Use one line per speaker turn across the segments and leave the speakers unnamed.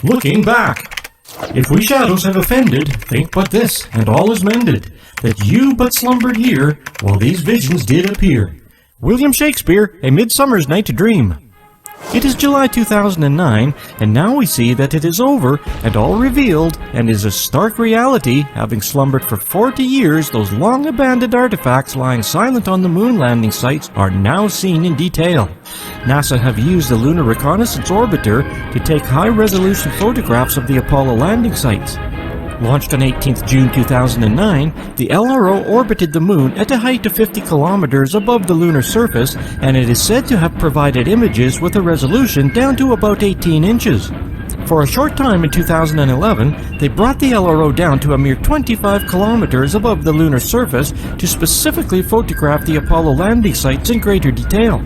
Looking back. If we shadows have offended, think but this, and all is mended, that you but slumbered here, while these visions did appear. William Shakespeare, A Midsummer's Night Dream. It is July 2009, and now we see that it is over, and all revealed, and is a stark reality. Having slumbered for 40 years, those long-abandoned artifacts lying silent on the moon landing sites are now seen in detail. NASA have used the Lunar Reconnaissance Orbiter to take high-resolution photographs of the Apollo landing sites. Launched on 18th June 2009, the LRO orbited the Moon at a height of 50 kilometers above the lunar surface, and it is said to have provided images with a resolution down to about 18 inches. For a short time in 2011, they brought the LRO down to a mere 25 kilometers above the lunar surface to specifically photograph the Apollo landing sites in greater detail.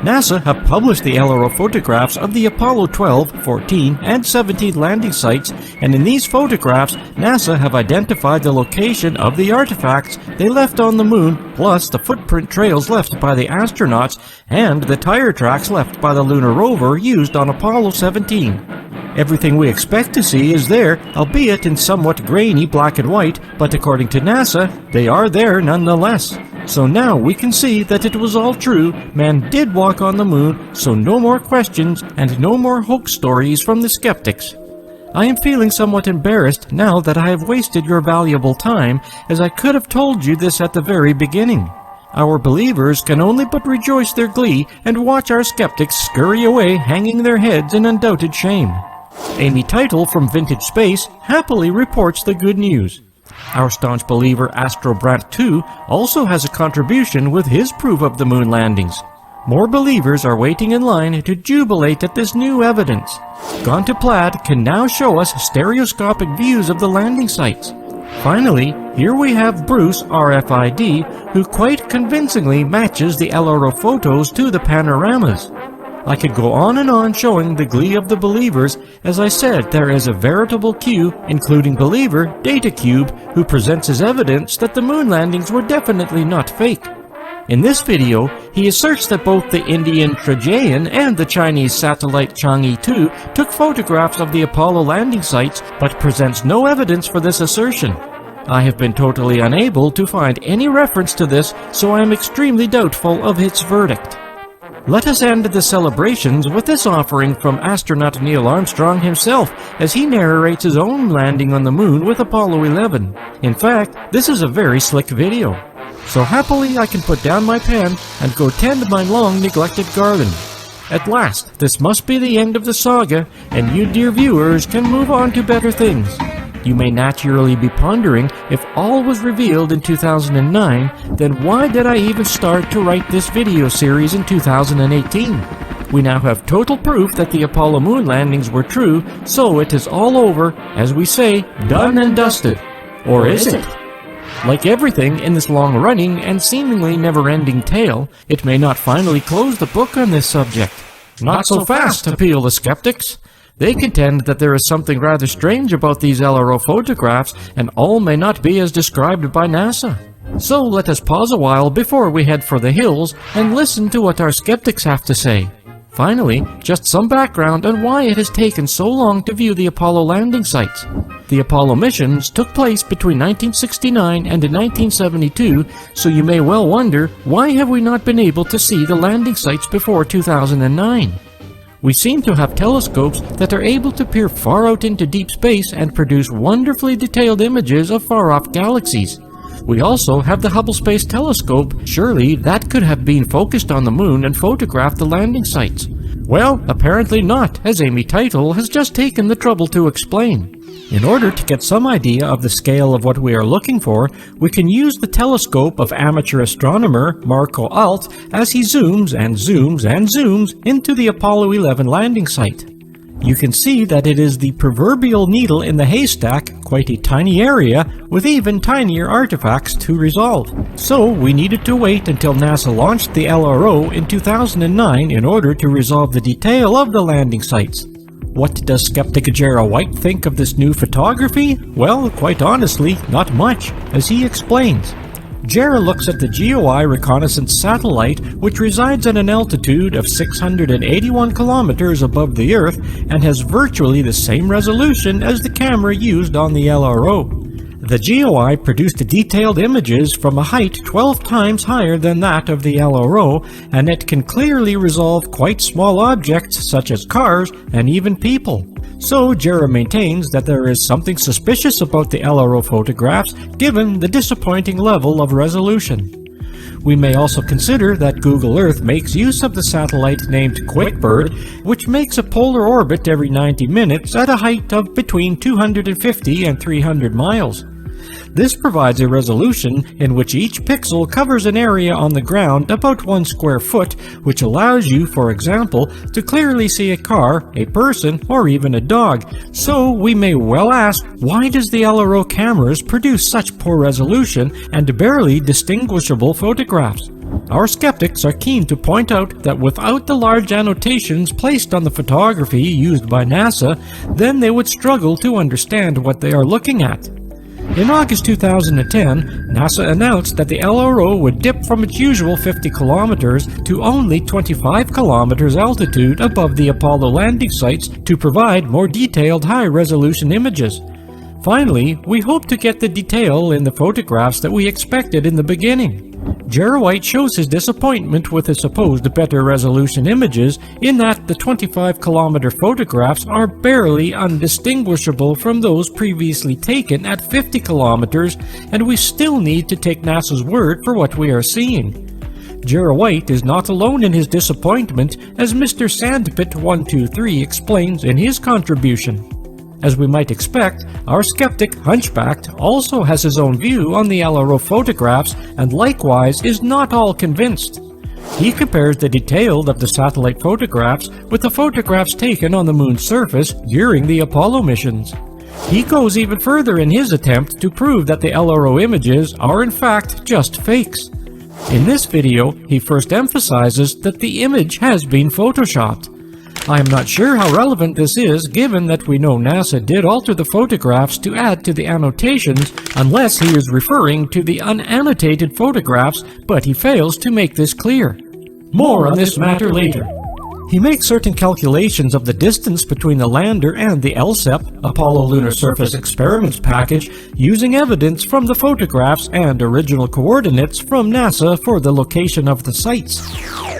NASA have published the LRO photographs of the Apollo 12, 14, and 17 landing sites, and in these photographs, NASA have identified the location of the artifacts they left on the Moon, plus the footprint trails left by the astronauts, and the tire tracks left by the lunar rover used on Apollo 17. Everything we expect to see is there, albeit in somewhat grainy black and white, but according to NASA, they are there nonetheless. So now we can see that it was all true, man did walk on the Moon, so no more questions and no more hoax stories from the skeptics. I am feeling somewhat embarrassed now that I have wasted your valuable time, as I could have told you this at the very beginning. Our believers can only but rejoice their glee and watch our skeptics scurry away hanging their heads in undoubted shame. Amy Title from Vintage Space happily reports the good news. Our staunch believer Astrobrant 2 also has a contribution with his proof of the moon landings. More believers are waiting in line to jubilate at this new evidence. Gone to Plaid can now show us stereoscopic views of the landing sites. Finally, here we have Bruce RFID, who quite convincingly matches the LRO photos to the panoramas. I could go on and on showing the glee of the believers. As I said, there is a veritable queue, including believer DataCube, who presents his evidence that the moon landings were definitely not fake. In this video, he asserts that both the Indian Trajan and the Chinese satellite Chang'e 2 took photographs of the Apollo landing sites, but presents no evidence for this assertion. I have been totally unable to find any reference to this, so I am extremely doubtful of its verdict. Let us end the celebrations with this offering from astronaut Neil Armstrong himself, as he narrates his own landing on the Moon with Apollo 11. In fact, this is a very slick video. So happily I can put down my pen and go tend my long-neglected garden. At last, this must be the end of the saga, and you dear viewers can move on to better things. You may naturally be pondering, if all was revealed in 2009, then why did I even start to write this video series in 2018? We now have total proof that the Apollo moon landings were true, so it is all over, as we say, done and dusted. Or is it? Like everything in this long-running and seemingly never-ending tale, it may not finally close the book on this subject. Not so fast, appeal the skeptics. They contend that there is something rather strange about these LRO photographs, and all may not be as described by NASA. So let us pause a while before we head for the hills and listen to what our skeptics have to say. Finally, just some background on why it has taken so long to view the Apollo landing sites. The Apollo missions took place between 1969 and 1972, so you may well wonder, why have we not been able to see the landing sites before 2009? We seem to have telescopes that are able to peer far out into deep space and produce wonderfully detailed images of far-off galaxies. We also have the Hubble Space Telescope. Surely that could have been focused on the moon and photographed the landing sites. Well, apparently not, as Amy Title has just taken the trouble to explain. In order to get some idea of the scale of what we are looking for, we can use the telescope of amateur astronomer Marco Alt as he zooms and zooms and zooms into the Apollo 11 landing site. You can see that it is the proverbial needle in the haystack, quite a tiny area, with even tinier artifacts to resolve. So we needed to wait until NASA launched the LRO in 2009 in order to resolve the detail of the landing sites. What does skeptic Jera White think of this new photography? Well, quite honestly, not much, as he explains. Jera looks at the GOI reconnaissance satellite, which resides at an altitude of 681 kilometers above the Earth and has virtually the same resolution as the camera used on the LRO. The GOI produced detailed images from a height 12 times higher than that of the LRO, and it can clearly resolve quite small objects such as cars and even people. So Jera maintains that there is something suspicious about the LRO photographs given the disappointing level of resolution. We may also consider that Google Earth makes use of the satellite named QuickBird, which makes a polar orbit every 90 minutes at a height of between 250 and 300 miles. This provides a resolution in which each pixel covers an area on the ground about 1 square foot, which allows you, for example, to clearly see a car, a person, or even a dog. So we may well ask, why does the LRO cameras produce such poor resolution and barely distinguishable photographs? Our skeptics are keen to point out that without the large annotations placed on the photography used by NASA, then they would struggle to understand what they are looking at. In August 2010, NASA announced that the LRO would dip from its usual 50 kilometers to only 25 kilometers altitude above the Apollo landing sites to provide more detailed high-resolution images. Finally, we hope to get the detail in the photographs that we expected in the beginning. Jera White shows his disappointment with the supposed better resolution images in that the 25-kilometer photographs are barely undistinguishable from those previously taken at 50 kilometers, and we still need to take NASA's word for what we are seeing. Jera White is not alone in his disappointment, as Mr. Sandpit123 explains in his contribution. As we might expect, our skeptic Hunchbacked also has his own view on the LRO photographs and likewise is not all convinced. He compares the detail of the satellite photographs with the photographs taken on the moon's surface during the Apollo missions. He goes even further in his attempt to prove that the LRO images are in fact just fakes. In this video, he first emphasizes that the image has been photoshopped. I am not sure how relevant this is given that we know NASA did alter the photographs to add to the annotations unless he is referring to the unannotated photographs, but he fails to make this clear. More on this matter later. He makes certain calculations of the distance between the lander and the LSEP, Apollo Lunar Surface Experiments package, using evidence from the photographs and original coordinates from NASA for the location of the sites.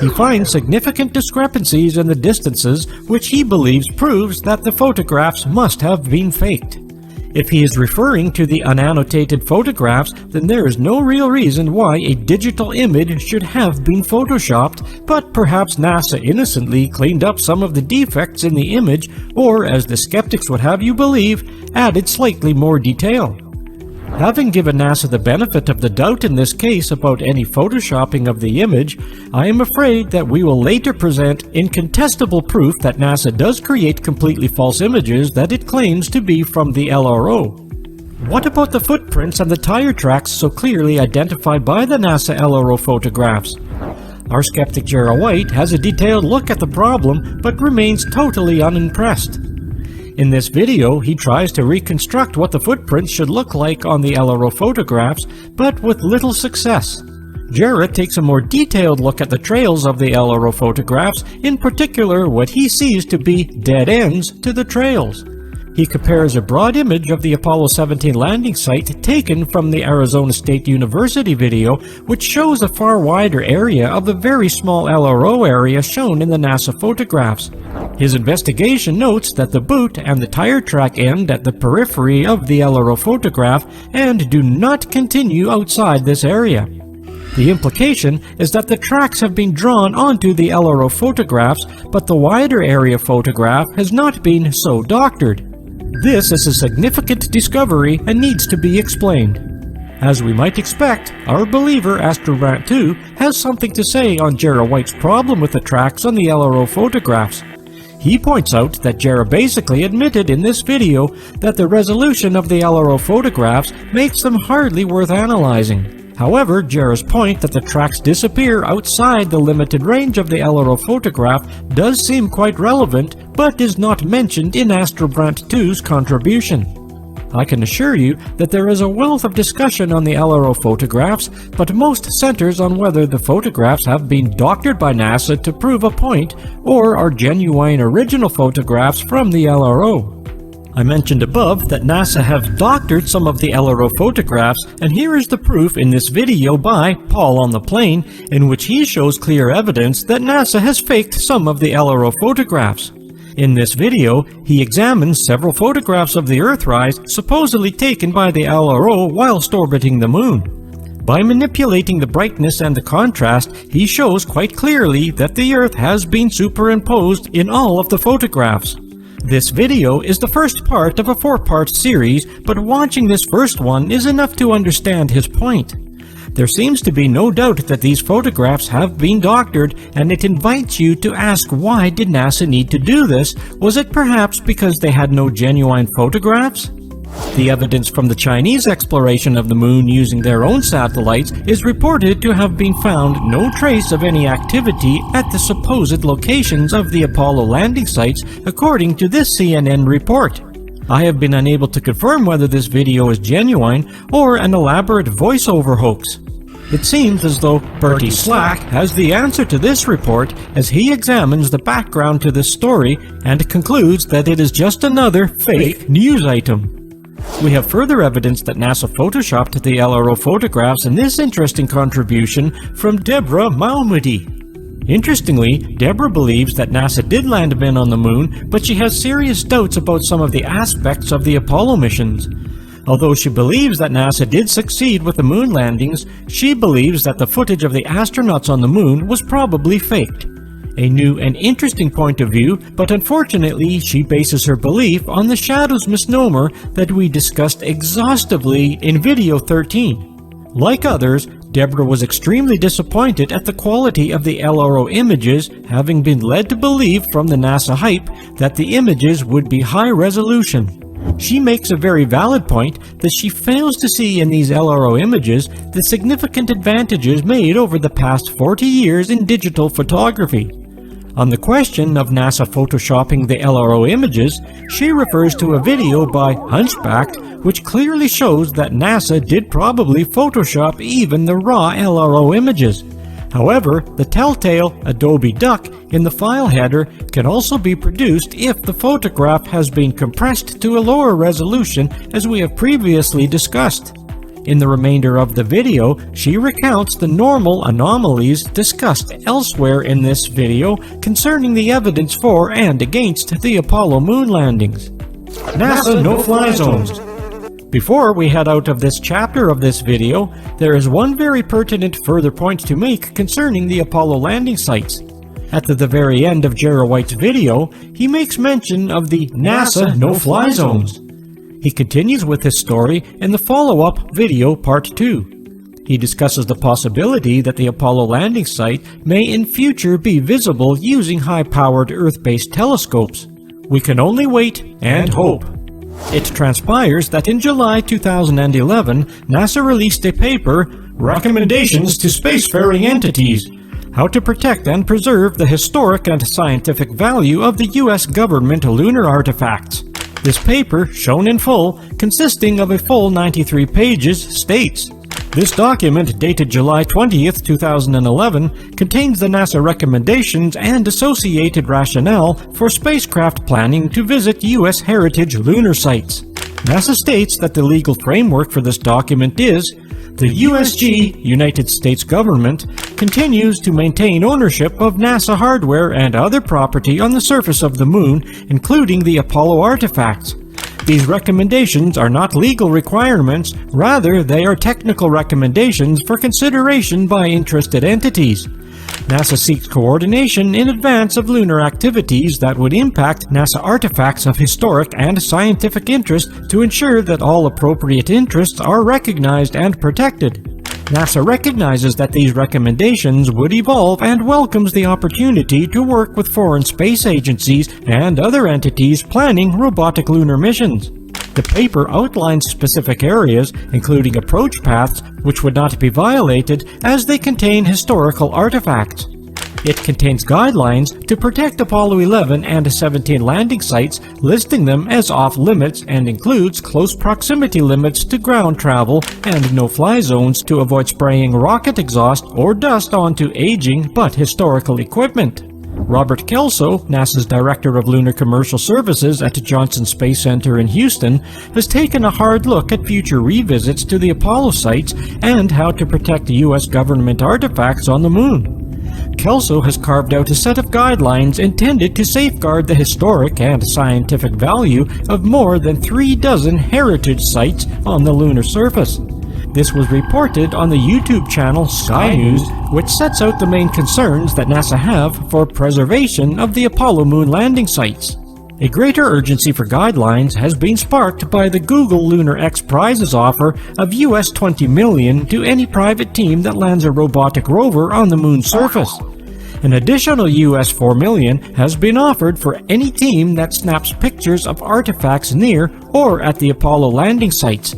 He finds significant discrepancies in the distances, which he believes proves that the photographs must have been faked. If he is referring to the unannotated photographs, then there is no real reason why a digital image should have been photoshopped, but perhaps NASA innocently cleaned up some of the defects in the image, or, as the skeptics would have you believe, added slightly more detail. Having given NASA the benefit of the doubt in this case about any photoshopping of the image, I am afraid that we will later present incontestable proof that NASA does create completely false images that it claims to be from the LRO. What about the footprints and the tire tracks so clearly identified by the NASA LRO photographs? Our skeptic Jera White has a detailed look at the problem but remains totally unimpressed. In this video, he tries to reconstruct what the footprints should look like on the LRO photographs, but with little success. Jera takes a more detailed look at the trails of the LRO photographs, in particular what he sees to be dead ends to the trails. He compares a broad image of the Apollo 17 landing site taken from the Arizona State University video, which shows a far wider area of the very small LRO area shown in the NASA photographs. His investigation notes that the boot and the tire track end at the periphery of the LRO photograph and do not continue outside this area. The implication is that the tracks have been drawn onto the LRO photographs, but the wider area photograph has not been so doctored. This is a significant discovery and needs to be explained. As we might expect, our believer Astrobrant 2 has something to say on Jera White's problem with the tracks on the LRO photographs. He points out that Jera basically admitted in this video that the resolution of the LRO photographs makes them hardly worth analyzing. However, Jera's point that the tracks disappear outside the limited range of the LRO photograph does seem quite relevant, but is not mentioned in Astrobrant 2's contribution. I can assure you that there is a wealth of discussion on the LRO photographs, but most centers on whether the photographs have been doctored by NASA to prove a point or are genuine original photographs from the LRO. I mentioned above that NASA have doctored some of the LRO photographs, and here is the proof in this video by Paul on the Plane, in which he shows clear evidence that NASA has faked some of the LRO photographs. In this video, he examines several photographs of the Earthrise supposedly taken by the LRO whilst orbiting the Moon. By manipulating the brightness and the contrast, he shows quite clearly that the Earth has been superimposed in all of the photographs. This video is the first part of a 4-part series, but watching this first one is enough to understand his point. There seems to be no doubt that these photographs have been doctored, and it invites you to ask, why did NASA need to do this? Was it perhaps because they had no genuine photographs? The evidence from the Chinese exploration of the Moon using their own satellites is reported to have been found no trace of any activity at the supposed locations of the Apollo landing sites, according to this CNN report. I have been unable to confirm whether this video is genuine or an elaborate voiceover hoax. It seems as though Bertie Slack has the answer to this report, as he examines the background to this story and concludes that it is just another fake news item. We have further evidence that NASA photoshopped the LRO photographs in this interesting contribution from Deborah Malmedy. Interestingly, Deborah believes that NASA did land men on the Moon, but she has serious doubts about some of the aspects of the Apollo missions. Although she believes that NASA did succeed with the Moon landings, she believes that the footage of the astronauts on the Moon was probably faked. A new and interesting point of view, but unfortunately she bases her belief on the shadows misnomer that we discussed exhaustively in video 13. Like others, Deborah was extremely disappointed at the quality of the LRO images, having been led to believe from the NASA hype that the images would be high resolution. She makes a very valid point that she fails to see in these LRO images the significant advantages made over the past 40 years in digital photography. On the question of NASA photoshopping the LRO images, she refers to a video by Hunchbacked, which clearly shows that NASA did probably Photoshop even the raw LRO images. However, the telltale Adobe Duck in the file header can also be produced if the photograph has been compressed to a lower resolution, as we have previously discussed. In the remainder of the video, she recounts the normal anomalies discussed elsewhere in this video concerning the evidence for and against the Apollo moon landings. NASA no-fly zones. Before we head out of this chapter of this video, there is one very pertinent further point to make concerning the Apollo landing sites. At the very end of Jerry White's video, he makes mention of the NASA no-fly zones. He continues with his story in the follow-up video part 2. He discusses the possibility that the Apollo landing site may in future be visible using high-powered Earth-based telescopes. We can only wait and hope. It transpires that in July 2011, NASA released a paper, Recommendations to Spacefaring Entities, How to Protect and Preserve the Historic and Scientific Value of the U.S. Government Lunar Artifacts. This paper, shown in full, consisting of a full 93 pages, states, "This document, dated July 20th, 2011, contains the NASA recommendations and associated rationale for spacecraft planning to visit U.S. heritage lunar sites." NASA states that the legal framework for this document is, the USG, United States Government, continues to maintain ownership of NASA hardware and other property on the surface of the Moon, including the Apollo artifacts. These recommendations are not legal requirements, rather they are technical recommendations for consideration by interested entities. NASA seeks coordination in advance of lunar activities that would impact NASA artifacts of historic and scientific interest to ensure that all appropriate interests are recognized and protected. NASA recognizes that these recommendations would evolve and welcomes the opportunity to work with foreign space agencies and other entities planning robotic lunar missions. The paper outlines specific areas, including approach paths, which would not be violated as they contain historical artifacts. It contains guidelines to protect Apollo 11 and 17 landing sites, listing them as off-limits, and includes close proximity limits to ground travel and no-fly zones to avoid spraying rocket exhaust or dust onto aging but historical equipment. Robert Kelso, NASA's Director of Lunar Commercial Services at Johnson Space Center in Houston, has taken a hard look at future revisits to the Apollo sites and how to protect U.S. government artifacts on the Moon. Kelso has carved out a set of guidelines intended to safeguard the historic and scientific value of more than 36 heritage sites on the lunar surface. This was reported on the YouTube channel Sky News, which sets out the main concerns that NASA have for preservation of the Apollo moon landing sites. A greater urgency for guidelines has been sparked by the Google Lunar X Prizes offer of US $20 million to any private team that lands a robotic rover on the moon's surface. An additional US $4 million has been offered for any team that snaps pictures of artifacts near or at the Apollo landing sites.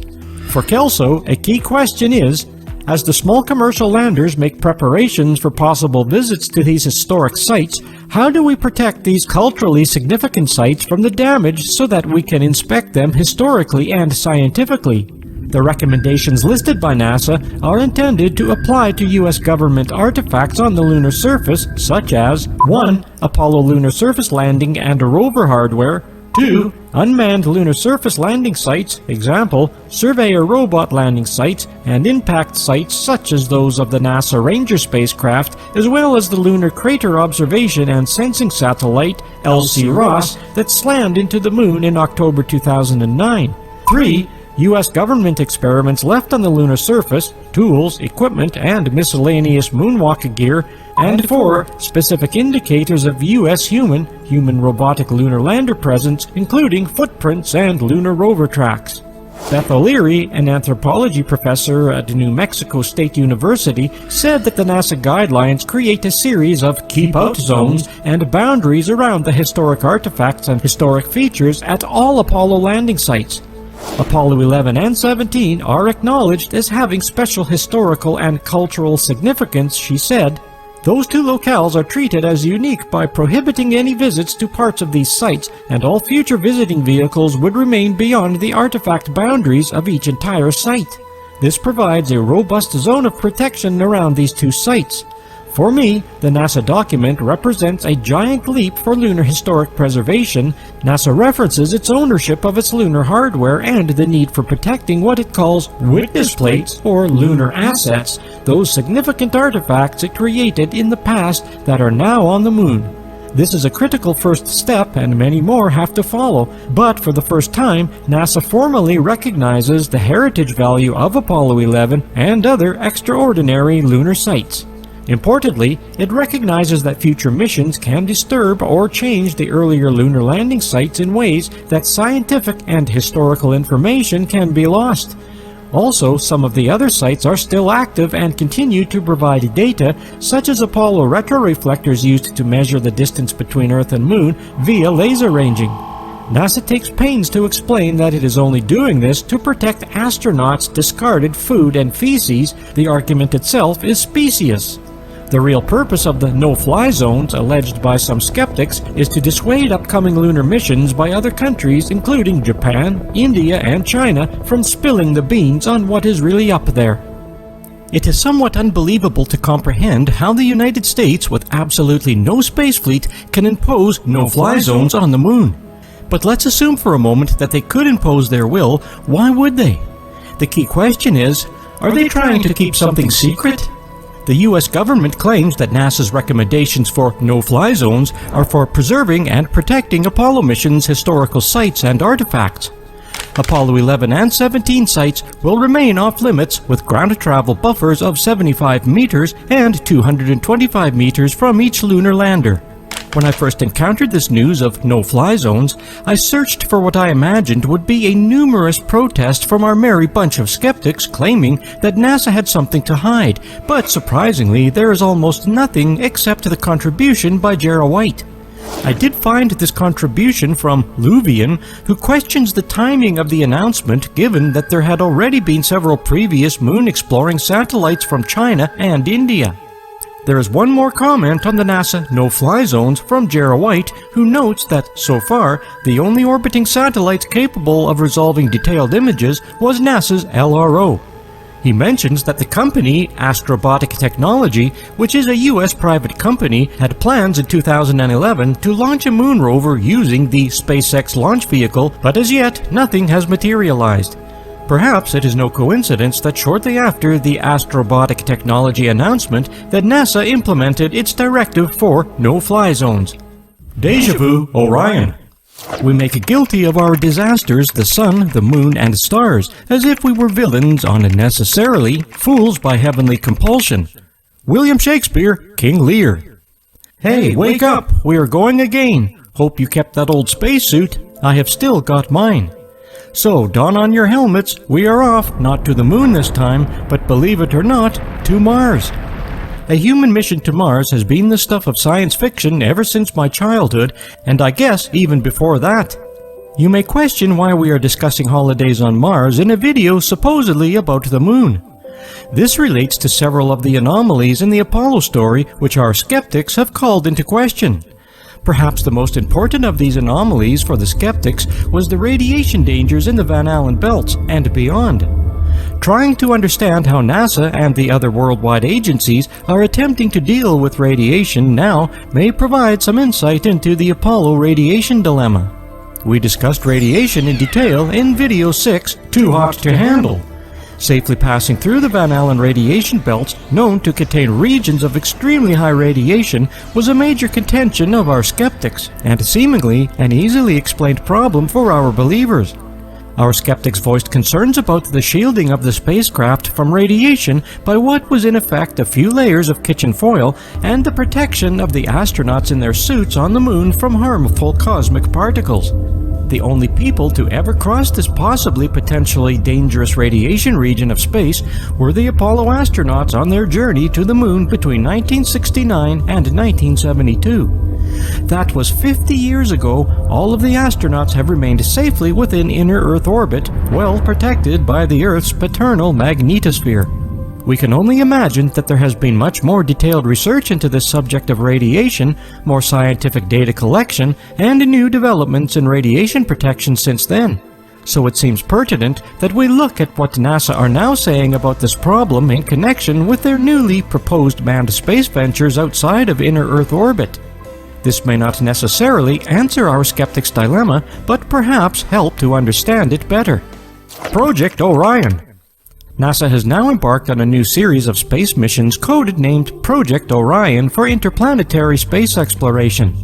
For Kelso, a key question is, as the small commercial landers make preparations for possible visits to these historic sites, how do we protect these culturally significant sites from the damage so that we can inspect them historically and scientifically? The recommendations listed by NASA are intended to apply to U.S. government artifacts on the lunar surface, such as 1. Apollo lunar surface landing and rover hardware, 2. Unmanned lunar surface landing sites, example, Surveyor robot landing sites, and impact sites such as those of the NASA Ranger spacecraft, as well as the Lunar Crater Observation and Sensing Satellite, LC-ROSS, that slammed into the Moon in October 2009. 3. U.S. government experiments left on the lunar surface, tools, equipment, and miscellaneous moonwalk gear, and 4. Specific indicators of U.S. human-robotic lunar lander presence, including footprints and lunar rover tracks. Beth O'Leary, an anthropology professor at New Mexico State University, said that the NASA guidelines create a series of keep-out zones and boundaries around the historic artifacts and historic features at all Apollo landing sites. Apollo 11 and 17 are acknowledged as having special historical and cultural significance, she said. Those two locales are treated as unique by prohibiting any visits to parts of these sites, and all future visiting vehicles would remain beyond the artifact boundaries of each entire site. This provides a robust zone of protection around these two sites. For me, the NASA document represents a giant leap for lunar historic preservation. NASA references its ownership of its lunar hardware and the need for protecting what it calls witness plates, or lunar assets, those significant artifacts it created in the past that are now on the Moon. This is a critical first step, and many more have to follow, but for the first time, NASA formally recognizes the heritage value of Apollo 11 and other extraordinary lunar sites. Importantly, it recognizes that future missions can disturb or change the earlier lunar landing sites in ways that scientific and historical information can be lost. Also, some of the other sites are still active and continue to provide data, such as Apollo retroreflectors used to measure the distance between Earth and Moon via laser ranging. NASA takes pains to explain that it is only doing this to protect astronauts' discarded food and feces. The argument itself is specious. The real purpose of the no-fly zones, alleged by some skeptics, is to dissuade upcoming lunar missions by other countries, including Japan, India, and China, from spilling the beans on what is really up there. It is somewhat unbelievable to comprehend how the United States, with absolutely no space fleet, can impose no-fly zones on the Moon. But let's assume for a moment that they could impose their will. Why would they? The key question is, are they trying to keep something secret? The U.S. government claims that NASA's recommendations for no-fly zones are for preserving and protecting Apollo missions' historical sites and artifacts. Apollo 11 and 17 sites will remain off-limits with ground travel buffers of 75 meters and 225 meters from each lunar lander. When I first encountered this news of no-fly zones, I searched for what I imagined would be a numerous protest from our merry bunch of skeptics claiming that NASA had something to hide, but surprisingly there is almost nothing except the contribution by Jera White. I did find this contribution from Luvian, who questions the timing of the announcement given that there had already been several previous moon-exploring satellites from China and India. There is one more comment on the NASA no-fly zones from Jera White, who notes that, so far, the only orbiting satellites capable of resolving detailed images was NASA's LRO. He mentions that the company, Astrobotic Technology, which is a US private company, had plans in 2011 to launch a moon rover using the SpaceX launch vehicle, but as yet, nothing has materialized. Perhaps it is no coincidence that shortly after the Astrobotic Technology announcement that NASA implemented its directive for no-fly zones. Deja vu, Orion. We make guilty of our disasters the sun, the moon, and stars, as if we were villains unnecessarily, fools by heavenly compulsion. William Shakespeare, King Lear. Hey, wake up! We are going again. Hope you kept that old spacesuit. I have still got mine. So, don on your helmets, we are off, not to the moon this time, but believe it or not, to Mars. A human mission to Mars has been the stuff of science fiction ever since my childhood, and I guess even before that. You may question why we are discussing holidays on Mars in a video supposedly about the moon. This relates to several of the anomalies in the Apollo story which our skeptics have called into question. Perhaps the most important of these anomalies for the skeptics was the radiation dangers in the Van Allen belts and beyond. Trying to understand how NASA and the other worldwide agencies are attempting to deal with radiation now may provide some insight into the Apollo radiation dilemma. We discussed radiation in detail in Video 6, Too Hot to Handle. Safely passing through the Van Allen radiation belts, known to contain regions of extremely high radiation, was a major contention of our skeptics, and seemingly an easily explained problem for our believers. Our skeptics voiced concerns about the shielding of the spacecraft from radiation by what was in effect a few layers of kitchen foil and the protection of the astronauts in their suits on the moon from harmful cosmic particles. The only people to ever cross this possibly potentially dangerous radiation region of space were the Apollo astronauts on their journey to the moon between 1969 and 1972. That was 50 years ago. All of the astronauts have remained safely within inner Earth orbit, well protected by the Earth's paternal magnetosphere. We can only imagine that there has been much more detailed research into this subject of radiation, more scientific data collection, and new developments in radiation protection since then. So it seems pertinent that we look at what NASA are now saying about this problem in connection with their newly proposed manned space ventures outside of inner Earth orbit. This may not necessarily answer our skeptics' dilemma, but perhaps help to understand it better. Project Orion. NASA has now embarked on a new series of space missions code-named Project Orion for interplanetary space exploration.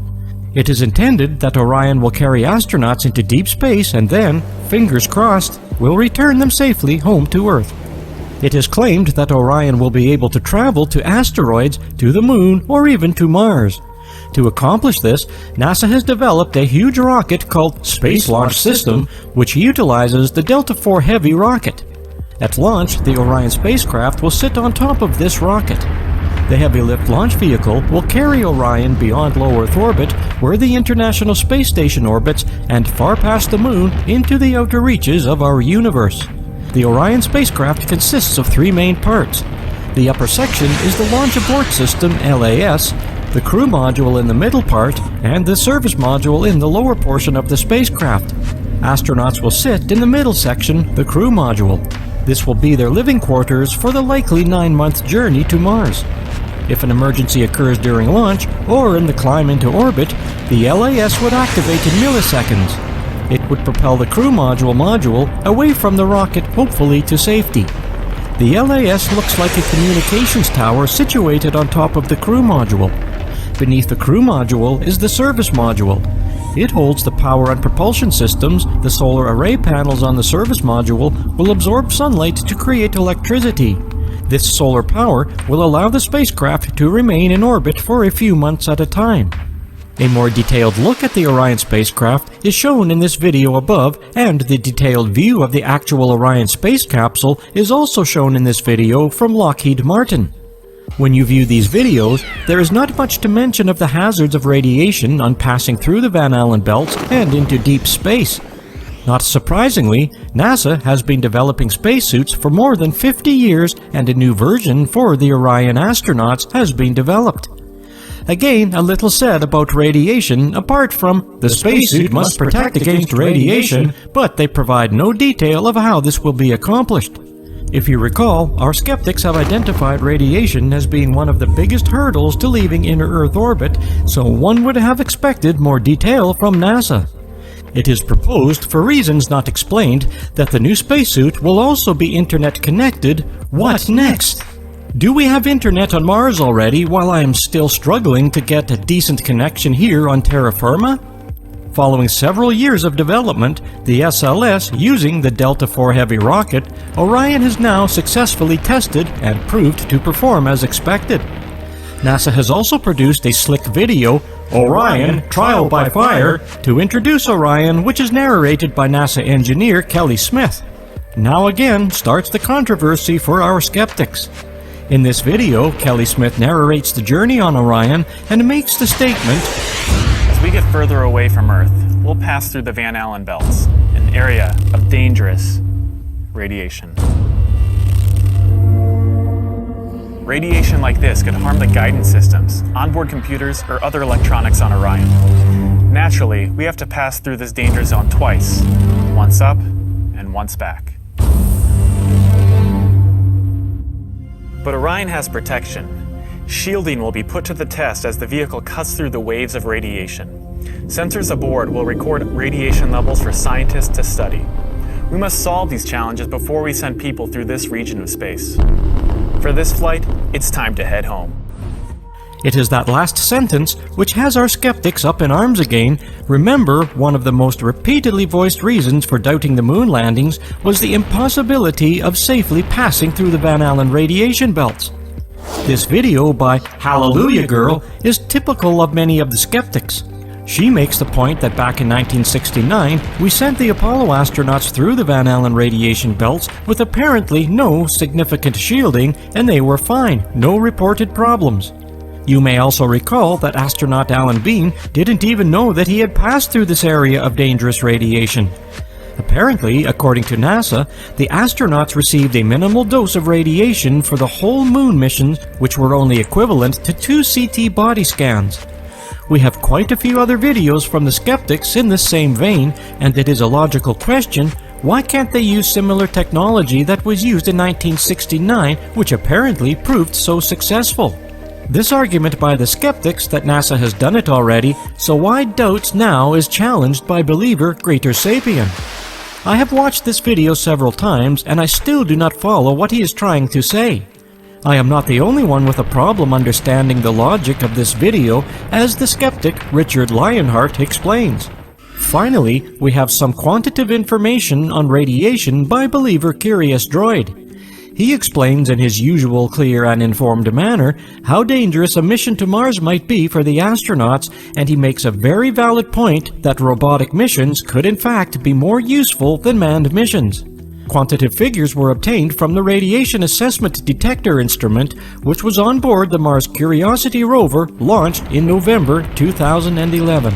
It is intended that Orion will carry astronauts into deep space and then, fingers crossed, will return them safely home to Earth. It is claimed that Orion will be able to travel to asteroids, to the Moon, or even to Mars. To accomplish this, NASA has developed a huge rocket called Space Launch System, which utilizes the Delta IV Heavy rocket. At launch, the Orion spacecraft will sit on top of this rocket. The heavy lift launch vehicle will carry Orion beyond low Earth orbit, where the International Space Station orbits, and far past the Moon into the outer reaches of our universe. The Orion spacecraft consists of three main parts. The upper section is the Launch Abort System, LAS, the crew module in the middle part, and the service module in the lower portion of the spacecraft. Astronauts will sit in the middle section, the crew module. This will be their living quarters for the likely 9-month journey to Mars. If an emergency occurs during launch, or in the climb into orbit, the LAS would activate in milliseconds. It would propel the crew module away from the rocket, hopefully to safety. The LAS looks like a communications tower situated on top of the crew module. Beneath the crew module is the service module. It holds the power and propulsion systems. The solar array panels on the service module will absorb sunlight to create electricity. This solar power will allow the spacecraft to remain in orbit for a few months at a time. A more detailed look at the Orion spacecraft is shown in this video above, and the detailed view of the actual Orion space capsule is also shown in this video from Lockheed Martin. When you view these videos, there is not much to mention of the hazards of radiation on passing through the Van Allen belts and into deep space. Not surprisingly, NASA has been developing spacesuits for more than 50 years, and a new version for the Orion astronauts has been developed. Again, a little said about radiation apart from the spacesuit must protect against radiation, but they provide no detail of how this will be accomplished. If you recall, our skeptics have identified radiation as being one of the biggest hurdles to leaving inner Earth orbit, so one would have expected more detail from NASA. It is proposed, for reasons not explained, that the new spacesuit will also be internet connected. What next? Do we have internet on Mars already while I am still struggling to get a decent connection here on terra firma? Following several years of development, the SLS using the Delta IV Heavy rocket, Orion has now successfully tested and proved to perform as expected. NASA has also produced a slick video, Orion Trial by Fire, to introduce Orion, which is narrated by NASA engineer Kelly Smith. Now again starts the controversy for our skeptics. In this video, Kelly Smith narrates the journey on Orion and makes the statement,
"As we get further away from Earth, we'll pass through the Van Allen belts, an area of dangerous radiation. Radiation like this could harm the guidance systems, onboard computers, or other electronics on Orion. Naturally, we have to pass through this danger zone twice, once up and once back. But Orion has protection. Shielding will be put to the test as the vehicle cuts through the waves of radiation. Sensors aboard will record radiation levels for scientists to study. We must solve these challenges before we send people through this region of space. For this flight, it's time to head home."
It is that last sentence which has our skeptics up in arms again. Remember, one of the most repeatedly voiced reasons for doubting the moon landings was the impossibility of safely passing through the Van Allen radiation belts. This video by Hallelujah Girl is typical of many of the skeptics. She makes the point that back in 1969, we sent the Apollo astronauts through the Van Allen radiation belts with apparently no significant shielding, and they were fine, no reported problems. You may also recall that astronaut Alan Bean didn't even know that he had passed through this area of dangerous radiation. Apparently, according to NASA, the astronauts received a minimal dose of radiation for the whole moon missions, which were only equivalent to 2 CT body scans. We have quite a few other videos from the skeptics in this same vein, and it is a logical question, why can't they use similar technology that was used in 1969, which apparently proved so successful? This argument by the skeptics that NASA has done it already, so why doubts now is challenged by believer Greater Sapien. I have watched this video several times and I still do not follow what he is trying to say. I am not the only one with a problem understanding the logic of this video, as the skeptic Richard Lionheart explains. Finally, we have some quantitative information on radiation by believer Curious Droid. He explains in his usual clear and informed manner how dangerous a mission to Mars might be for the astronauts, and he makes a very valid point that robotic missions could in fact be more useful than manned missions. Quantitative figures were obtained from the Radiation Assessment Detector instrument, which was on board the Mars Curiosity rover launched in November 2011.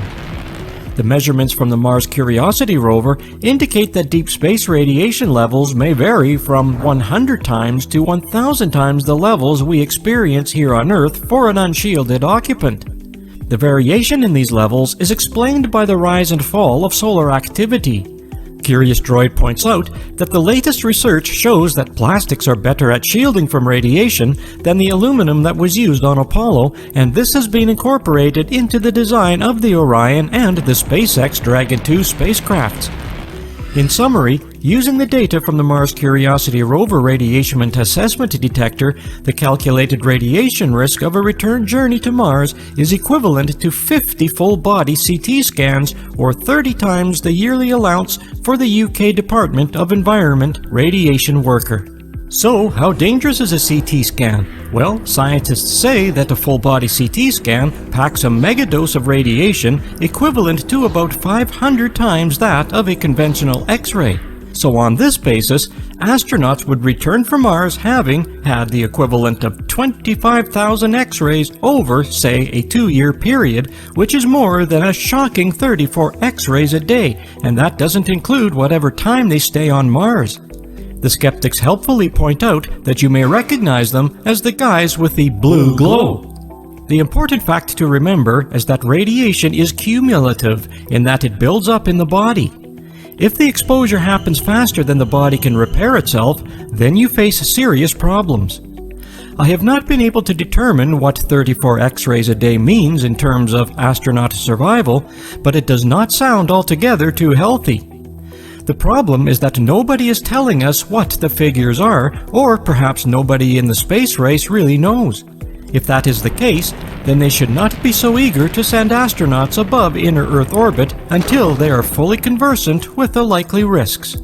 The measurements from the Mars Curiosity rover indicate that deep space radiation levels may vary from 100 times to 1,000 times the levels we experience here on Earth for an unshielded occupant. The variation in these levels is explained by the rise and fall of solar activity. Curious Droid points out that the latest research shows that plastics are better at shielding from radiation than the aluminum that was used on Apollo, and this has been incorporated into the design of the Orion and the SpaceX Dragon 2 spacecrafts. In summary, using the data from the Mars Curiosity rover radiation assessment detector, the calculated radiation risk of a return journey to Mars is equivalent to 50 full-body CT scans, or 30 times the yearly allowance for the UK Department of Environment radiation worker. So, how dangerous is a CT scan? Well, scientists say that a full-body CT scan packs a megadose of radiation equivalent to about 500 times that of a conventional X-ray. So on this basis, astronauts would return from Mars having had the equivalent of 25,000 X-rays over, say, a 2-year period, which is more than a shocking 34 X-rays a day, and that doesn't include whatever time they stay on Mars. The skeptics helpfully point out that you may recognize them as the guys with the blue glow. The important fact to remember is that radiation is cumulative in that it builds up in the body. If the exposure happens faster than the body can repair itself, then you face serious problems. I have not been able to determine what 34 X-rays a day means in terms of astronaut survival, but it does not sound altogether too healthy. The problem is that nobody is telling us what the figures are, or perhaps nobody in the space race really knows. If that is the case, then they should not be so eager to send astronauts above inner Earth orbit until they are fully conversant with the likely risks.